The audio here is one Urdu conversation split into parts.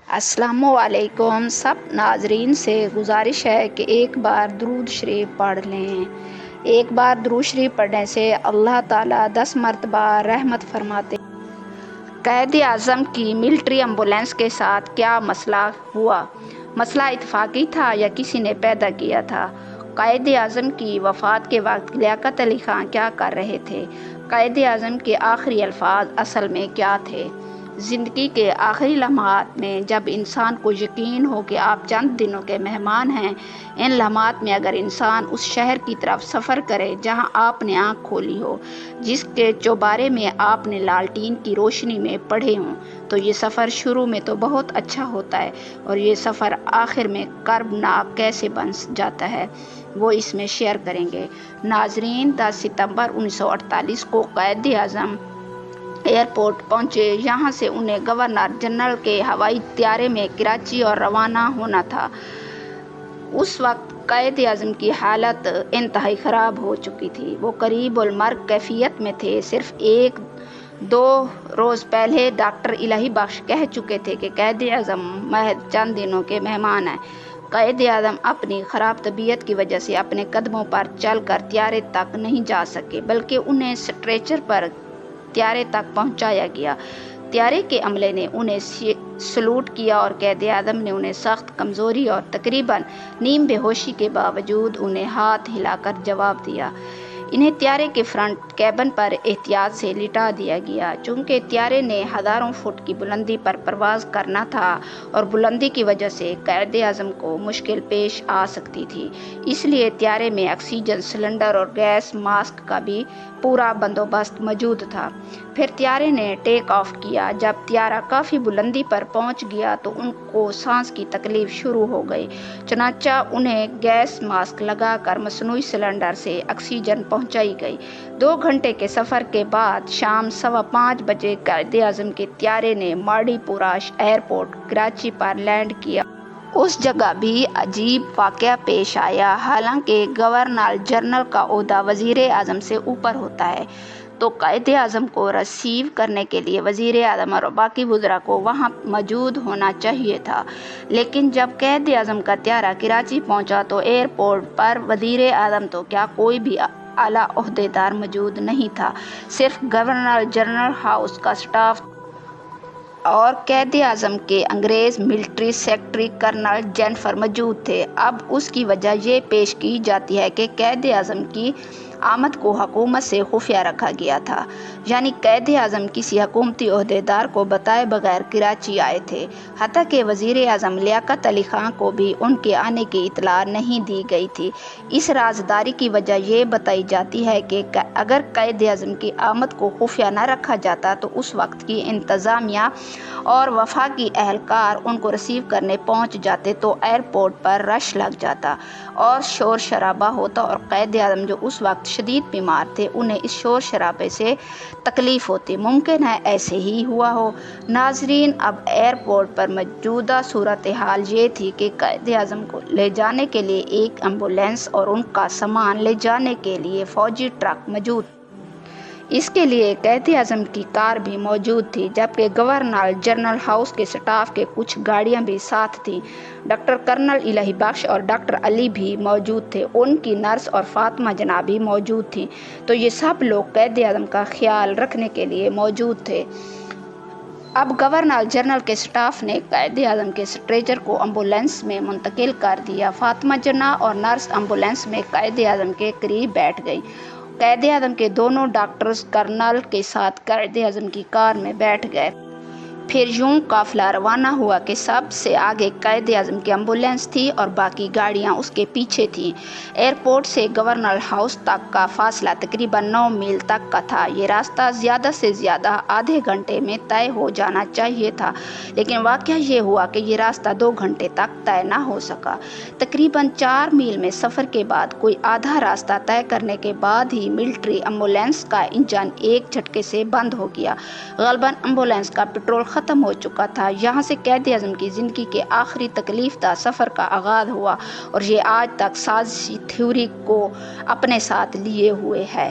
السلام علیکم سب ناظرین سے گزارش ہے کہ ایک بار درود شریف پڑھ لیں۔ ایک بار درود شریف پڑھنے سے اللہ تعالیٰ 10 مرتبہ رحمت فرماتے ہیں۔ قائد اعظم کی ملٹری ایمبولینس کے ساتھ کیا مسئلہ ہوا؟ مسئلہ اتفاقی تھا یا کسی نے پیدا کیا تھا؟ قائد اعظم کی وفات کے وقت لیاقت علی خان کیا کر رہے تھے؟ قائد اعظم کے آخری الفاظ اصل میں کیا تھے؟ زندگی کے آخری لمحات میں جب انسان کو یقین ہو کہ آپ چند دنوں کے مہمان ہیں، ان لمحات میں اگر انسان اس شہر کی طرف سفر کرے جہاں آپ نے آنکھ کھولی ہو، جس کے چوبارے میں آپ نے لالٹین کی روشنی میں پڑھے ہوں، تو یہ سفر شروع میں تو بہت اچھا ہوتا ہے، اور یہ سفر آخر میں کربناک کیسے بن جاتا ہے، وہ اس میں شیئر کریں گے۔ ناظرین، 10 ستمبر 1948 کو قائد اعظم ایئرپورٹ پہنچے۔ یہاں سے انہیں گورنر جنرل کے ہوائی طیارے میں کراچی اور روانہ ہونا تھا۔ اس وقت قائد اعظم کی حالت انتہائی خراب ہو چکی تھی۔ وہ قریب المرگ کیفیت میں تھے۔ صرف 1-2 روز پہلے ڈاکٹر الہی بخش کہہ چکے تھے کہ قائد اعظم محض چند دنوں کے مہمان ہیں۔ قائد اعظم اپنی خراب طبیعت کی وجہ سے اپنے قدموں پر چل کر طیارے تک نہیں جا سکے، بلکہ انہیں اسٹریچر پر طیارے تک پہنچایا گیا۔ طیارے کے عملے نے انہیں سلوٹ کیا اور قائد اعظم نے انہیں سخت کمزوری اور تقریباً نیم بے ہوشی کے باوجود انہیں ہاتھ ہلا کر جواب دیا۔ انہیں طیارے کے فرنٹ کیبن پر احتیاط سے لٹا دیا گیا۔ چونکہ طیارے نے ہزاروں فٹ کی بلندی پر پرواز کرنا تھا اور بلندی کی وجہ سے قائد اعظم کو مشکل پیش آ سکتی تھی، اس لیے طیارے میں آکسیجن سلنڈر اور گیس ماسک کا بھی پورا بندوبست موجود تھا۔ پھر طیارے نے ٹیک آف کیا۔ جب طیارہ کافی بلندی پر پہنچ گیا تو ان کو سانس کی تکلیف شروع ہو گئی، چنانچہ انہیں گیس ماسک لگا کر مصنوعی سلنڈر سے آکسیجن پہنچائی گئی۔ 2 گھنٹے کے سفر کے بعد شام 5:15 بجے قائد اعظم کے طیارے نے ماڑی پورہ ایئرپورٹ کراچی پر لینڈ کیا۔ اس جگہ بھی عجیب واقعہ پیش آیا۔ حالانکہ گورنر جنرل کا عہدہ وزیر اعظم سے اوپر ہوتا ہے، تو قائد اعظم کو ریسیو کرنے کے لیے وزیر اعظم اور باقی وزراء کو وہاں موجود ہونا چاہیے تھا۔ لیکن جب قائد اعظم کا طیارہ کراچی پہنچا تو ایئرپورٹ پر وزیر اعظم تو کیا کوئی بھی اعلیٰ عہدیدار موجود نہیں تھا، صرف گورنر جنرل ہاؤس کا اسٹاف اور قائد اعظم کے انگریز ملٹری سیکرٹری کرنل جینفر موجود تھے۔ اب اس کی وجہ یہ پیش کی جاتی ہے کہ قائد اعظم کی آمد کو حکومت سے خفیہ رکھا گیا تھا، یعنی قائد اعظم کسی حکومتی عہدیدار کو بتائے بغیر کراچی آئے تھے، حتیٰ کہ وزیر اعظم لیاقت علی خان کو بھی ان کے آنے کی اطلاع نہیں دی گئی تھی۔ اس رازداری کی وجہ یہ بتائی جاتی ہے کہ اگر قائد اعظم کی آمد کو خفیہ نہ رکھا جاتا تو اس وقت کی انتظامیہ اور وفاقی اہلکار ان کو ریسیو کرنے پہنچ جاتے تو ایئرپورٹ پر رش لگ جاتا اور شور شرابہ ہوتا، اور قائد اعظم جو اس وقت شدید بیمار تھے انہیں اس شور شرابے سے تکلیف ہوتی۔ ممکن ہے ایسے ہی ہوا ہو۔ ناظرین، اب ایئرپورٹ پر موجودہ صورتحال یہ تھی کہ قائد اعظم کو لے جانے کے لیے ایک ایمبولینس اور ان کا سامان لے جانے کے لیے فوجی ٹرک موجود تھے۔ اس کے لیے قائد اعظم کی کار بھی موجود تھی، جبکہ گورنر جنرل ہاؤس کے اسٹاف کے کچھ گاڑیاں بھی ساتھ تھیں۔ ڈاکٹر کرنل الہی بخش اور ڈاکٹر علی بھی موجود تھے، ان کی نرس اور فاطمہ جناح بھی موجود تھیں، تو یہ سب لوگ قائد اعظم کا خیال رکھنے کے لیے موجود تھے۔ اب گورنر جنرل کے اسٹاف نے قائد اعظم کے اسٹریچر کو ایمبولینس میں منتقل کر دیا۔ فاطمہ جناح اور نرس ایمبولینس میں قائد اعظم کے قریب بیٹھ گئیں۔ قائد اعظم کے دونوں ڈاکٹرز کرنل کے ساتھ قائد اعظم کی کار میں بیٹھ گئے۔ پھر یوں قافلہ روانہ ہوا کہ سب سے آگے قائد اعظم کی ایمبولینس تھی اور باقی گاڑیاں اس کے پیچھے تھیں۔ ایئرپورٹ سے گورنر ہاؤس تک کا فاصلہ تقریباً 9 میل تک کا تھا۔ یہ راستہ زیادہ سے زیادہ آدھے گھنٹے میں طے ہو جانا چاہیے تھا، لیکن واقعہ یہ ہوا کہ یہ راستہ 2 گھنٹے تک طے نہ ہو سکا۔ تقریباً 4 میل میں سفر کے بعد کوئی آدھا راستہ طے کرنے کے بعد ہی ملٹری ایمبولینس کا انجن ایک جھٹکے سے بند ہو گیا۔ غالباً ایمبولینس کا پٹرول ختم ہو چکا تھا۔ یہاں سے قائد اعظم کی زندگی کے آخری تکلیف دہ سفر کا آغاز ہوا، اور یہ آج تک سازشی تھیوری کو اپنے ساتھ لیے ہوئے ہے۔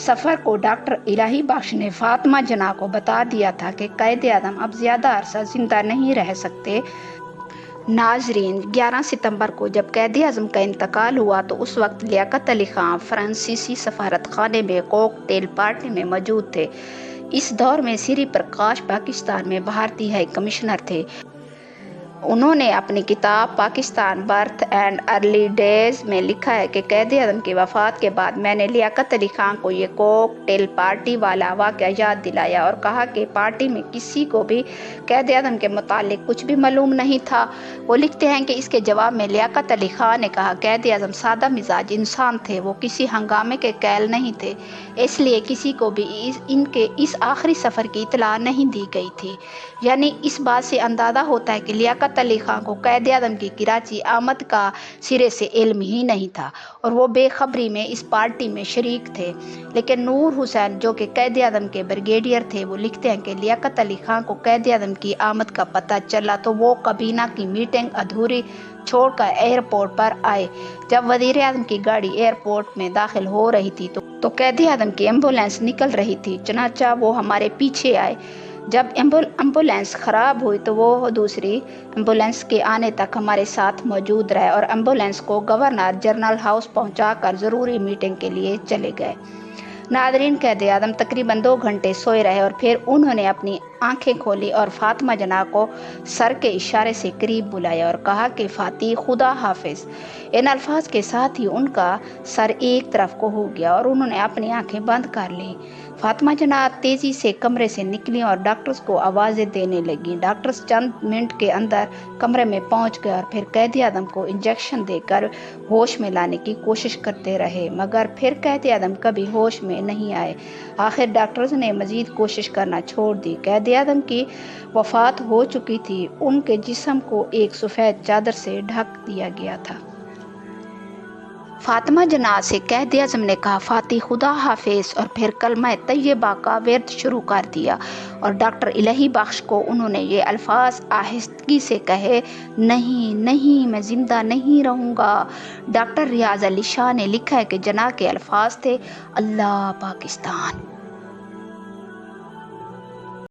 سفر کو ڈاکٹر الہی بخش نے فاطمہ جناح کو بتا دیا تھا کہ قائد اعظم اب زیادہ عرصہ زندہ نہیں رہ سکتے۔ ناظرین، 11 ستمبر کو جب قائد اعظم کا انتقال ہوا تو اس وقت لیاقت علی خان فرانسیسی سفارت خانے میں کوک ٹیل پارٹی میں موجود تھے۔ اس دور میں سری پرکاش پاکستان میں بھارتی ہائی کمشنر تھے۔ انہوں نے اپنی کتاب Pakistan birth and early days میں لکھا ہے کہ قائد اعظم کی وفات کے بعد میں نے لیاقت علی خان کو یہ کوک ٹیل پارٹی والا واقعہ یاد دلایا اور کہا کہ پارٹی میں کسی کو بھی قائد اعظم کے متعلق کچھ بھی معلوم نہیں تھا۔ وہ لکھتے ہیں کہ اس کے جواب میں لیاقت علی خان نے کہا، قائد اعظم سادہ مزاج انسان تھے، وہ کسی ہنگامے کے قائل نہیں تھے، اس لیے کسی کو بھی ان کے اس آخری سفر کی اطلاع نہیں دی گئی تھی۔ یعنی اس بات سے اندازہ ہوتا ہے کہ لیاقت علی خان کو قائد اعظم کی کراچی آمد کا سرے سے علم ہی نہیں تھا اور وہ بے خبری میں اس پارٹی میں شریک تھے۔ لیکن نور حسین جو کہ قائد اعظم کے بریگیڈیئر تھے، وہ لکھتے ہیں کہ لیاقت علی خان کو قائد اعظم کی آمد کا پتہ چلا تو وہ کابینہ کی میٹنگ ادھوری چھوڑ کر ایئرپورٹ پر آئے۔ جب وزیر اعظم کی گاڑی ایئرپورٹ میں داخل ہو رہی تھی تو قائد اعظم کی ایمبولینس نکل رہی تھی، چنانچہ وہ ہمارے پیچھے آئے۔ جب ایمبولینس خراب ہوئی تو وہ دوسری ایمبولینس کے آنے تک ہمارے ساتھ موجود رہے اور ایمبولینس کو گورنر جنرل ہاؤس پہنچا کر ضروری میٹنگ کے لیے چلے گئے۔ ناظرین، قائد اعظم تقریباً 2 گھنٹے سوئے رہے اور پھر انہوں نے اپنی آنکھیں کھولی اور فاطمہ جناح کو سر کے اشارے سے قریب بلایا اور کہا کہ فاطی، خدا حافظ۔ ان الفاظ کے ساتھ ہی ان کا سر ایک طرف کو ہو گیا اور انہوں نے اپنی آنکھیں بند کر لیں۔ فاطمہ جناح تیزی سے کمرے سے نکلیں اور ڈاکٹرز کو آوازیں دینے لگیں۔ ڈاکٹرز چند منٹ کے اندر کمرے میں پہنچ گئے اور پھر قائد اعظم کو انجیکشن دے کر ہوش میں لانے کی کوشش کرتے رہے، مگر پھر قائد اعظم کبھی ہوش میں نہیں آئے۔ آخر ڈاکٹرز نے مزید کوشش کرنا چھوڑ دی۔ قائد اعظم کی وفات ہو چکی تھی، ان کے جسم کو ایک سفید چادر سے ڈھک دیا گیا تھا۔ فاطمہ جناح سے قائد اعظم نے کہا، فاطی، خدا حافظ، اور پھر کلمہ طیبہ کا ورد شروع کر دیا اور ڈاکٹر الہی بخش کو انہوں نے یہ الفاظ آہستگی سے کہے، نہیں نہیں، میں زندہ نہیں رہوں گا۔ ڈاکٹر ریاض علی شاہ نے لکھا ہے کہ جناح کے الفاظ تھے، اللہ پاکستان۔